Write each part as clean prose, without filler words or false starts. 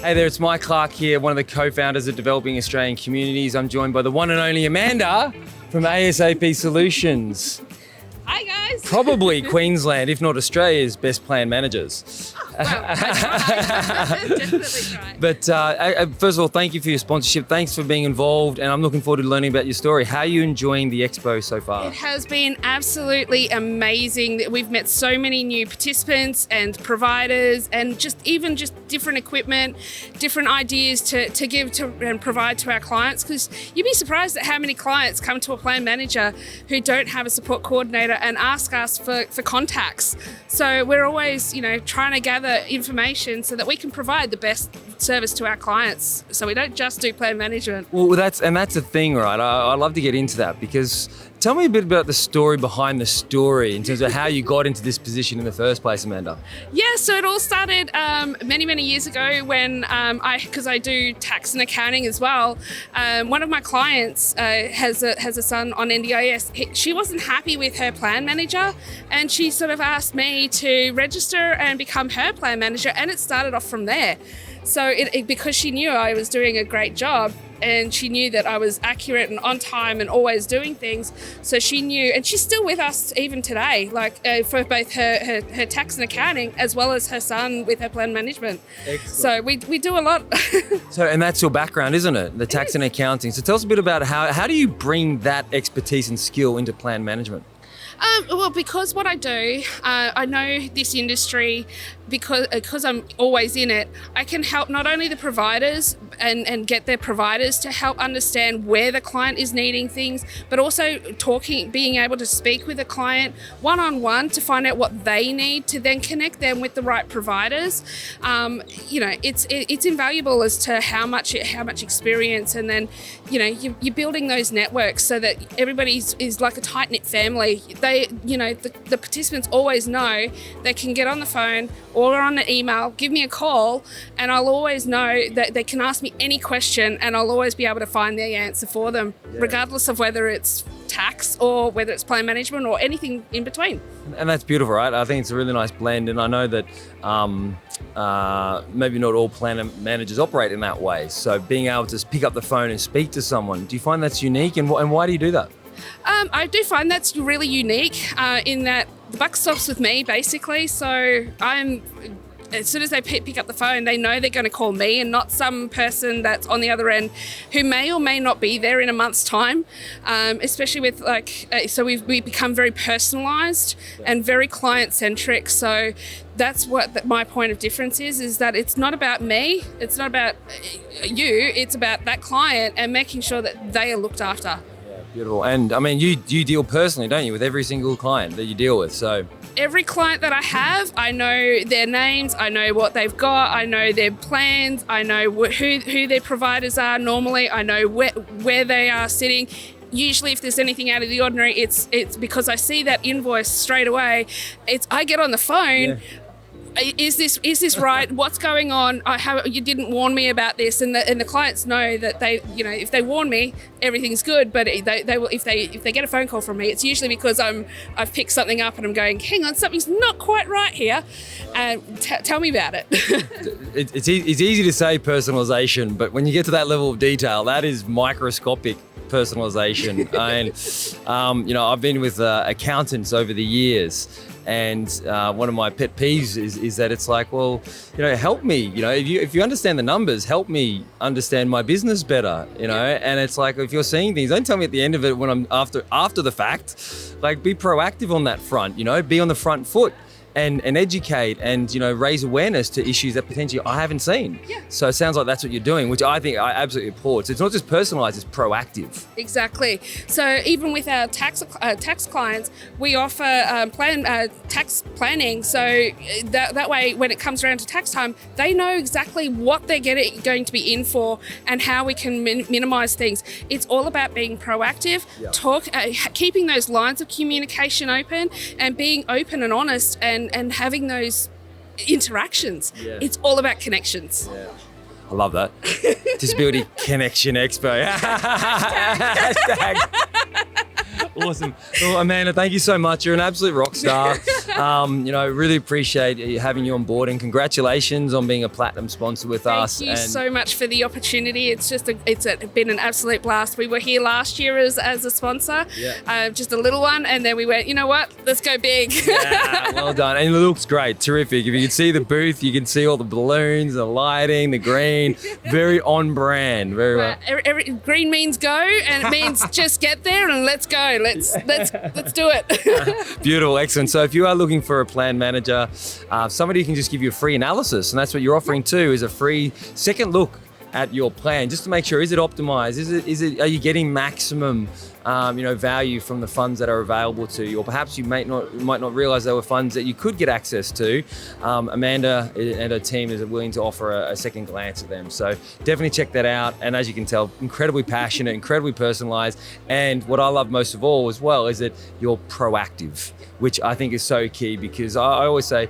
Hey there, it's Mike Clark here, one of the co-founders of Developing Australian Communities. I'm joined by the one and only Amanda from ASAP Solutions. Hi guys. Probably Queensland, if not Australia's best plan managers. Well, I try. Definitely try. But first of all, thank you for your sponsorship. Thanks for being involved, and I'm looking forward to learning about your story. How are you enjoying the expo so far? It has been absolutely amazing. We've met so many new participants and providers, and just different equipment, different ideas to give to and provide to our clients. Because you'd be surprised at how many clients come to a plan manager who don't have a support coordinator and ask us for contacts. So we're always, trying to gather information so that we can provide the best service to our clients. So we don't just do plan management. Well, that's the thing, right? I'd love to get into that, because tell me a bit about the story behind the story in terms of how you got into this position in the first place, Amanda. Yeah, so it all started many years ago when because I do tax and accounting as well. One of my clients has a son on NDIS. She wasn't happy with her plan manager, and she sort of asked me to register and become her plan manager, and it started off from there. So because she knew I was doing a great job, and she knew that I was accurate and on time and always doing things. So she knew, and she's still with us even today, for both her tax and accounting as well as her son with her plan management. Excellent. So we do a lot. And that's your background, isn't it? The tax and accounting. So tell us a bit about how do you bring that expertise and skill into plan management? Well, because what I do, I know this industry because I'm always in it. I can help not only the providers and get their providers to help understand where the client is needing things, but also being able to speak with the client one-on-one to find out what they need to then connect them with the right providers. It's invaluable as to how much experience, and then you're building those networks so that everybody is like a tight-knit family. The participants always know they can get on the phone or on an email, give me a call, and I'll always know that they can ask me any question, and I'll always be able to find the answer for them, regardless of whether it's tax or whether it's plan management or anything in between. And that's beautiful, right? I think it's a really nice blend, and I know that maybe not all plan managers operate in that way. So being able to pick up the phone and speak to someone, do you find that's unique, and why do you do that? I do find that's really unique in that the buck stops with me, basically. So as soon as they pick up the phone, they know they're going to call me and not some person that's on the other end who may or may not be there in a month's time, especially with so we become very personalised and very client-centric. So that's what my point of difference is that it's not about me, it's not about you, it's about that client and making sure that they are looked after. Beautiful. And I mean, you deal personally, don't you, with every single client that you deal with? So every client that I have, I know their names, I know what they've got, I know their plans, I know who their providers are normally, I know where they are sitting. Usually if there's anything out of the ordinary, it's because I see that invoice straight away. I get on the phone. Yeah. Is this right? What's going on? You didn't warn me about this, and the clients know that they, if they warn me, everything's good. But they will, if they get a phone call from me, it's usually because I've picked something up and I'm going, hang on, something's not quite right here. Tell me about it. It's easy to say personalization, but when you get to that level of detail, that is microscopic personalization. And I've been with accountants over the years. And one of my pet peeves is that it's like, well, help me. If you understand the numbers, help me understand my business better. And it's like, if you're seeing things, don't tell me at the end of it when I'm after the fact. Like, be proactive on that front. Be on the front foot. And educate and raise awareness to issues that potentially I haven't seen. Yeah. So it sounds like that's what you're doing, which I think I absolutely applaud. So it's not just personalised; it's proactive. Exactly. So even with our tax clients, we offer tax planning. So that way, when it comes around to tax time, they know exactly what they're going to be in for and how we can minimise things. It's all about being proactive, keeping those lines of communication open, and being open and honest and having those interactions. Yeah. It's all about connections. Yeah. I love that. Disability Connection Expo. Hashtag. Awesome. Well, Amanda, thank you so much. You're an absolute rock star. Really appreciate having you on board, and congratulations on being a platinum sponsor with us. Thank you so much for the opportunity. It's been an absolute blast. We were here last year as a sponsor, just a little one, and then we went, you know what, let's go big. Yeah, well done. And it looks great, terrific. If you can see the booth, you can see all the balloons, the lighting, the green, very on brand, very well. Green means go, and it means just get there and let's go. Let's do it. Beautiful, excellent. So if you are looking for a plan manager, somebody who can just give you a free analysis, and that's what you're offering too, is a free second look at your plan, just to make sure, is it optimized? Are you getting maximum value from the funds that are available to you? Or perhaps you might not realize there were funds that you could get access to. Amanda and her team is willing to offer a second glance at them. So definitely check that out. And as you can tell, incredibly passionate, incredibly personalized. And what I love most of all as well is that you're proactive, which I think is so key, because I always say,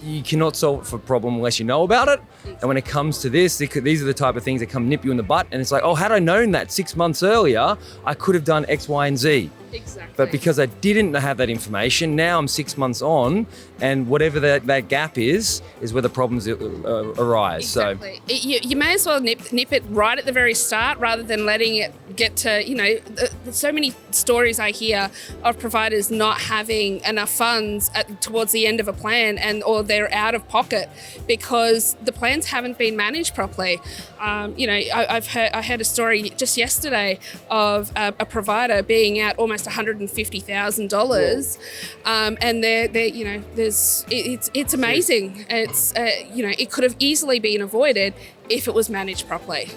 you cannot solve a problem unless you know about it. And when it comes to this, these are the type of things that come nip you in the butt. And it's like, oh, had I known that 6 months earlier, I could have done X, Y, and Z. Exactly. But because I didn't have that information, now I'm 6 months on, and whatever that gap is where the problems arise. Exactly. So you may as well nip it right at the very start, rather than letting it get to, so many stories I hear of providers not having enough funds towards the end of a plan, or they're out of pocket because the plans haven't been managed properly. I heard a story just yesterday of a provider being out almost $150,000, and it's amazing. It could have easily been avoided if it was managed properly.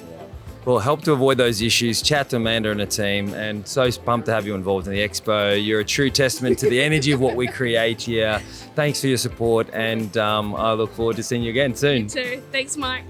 Well, help to avoid those issues. Chat to Amanda and her team, and so pumped to have you involved in the expo. You're a true testament to the energy of what we create here. Thanks for your support, and I look forward to seeing you again soon. You too. Thanks, Mike.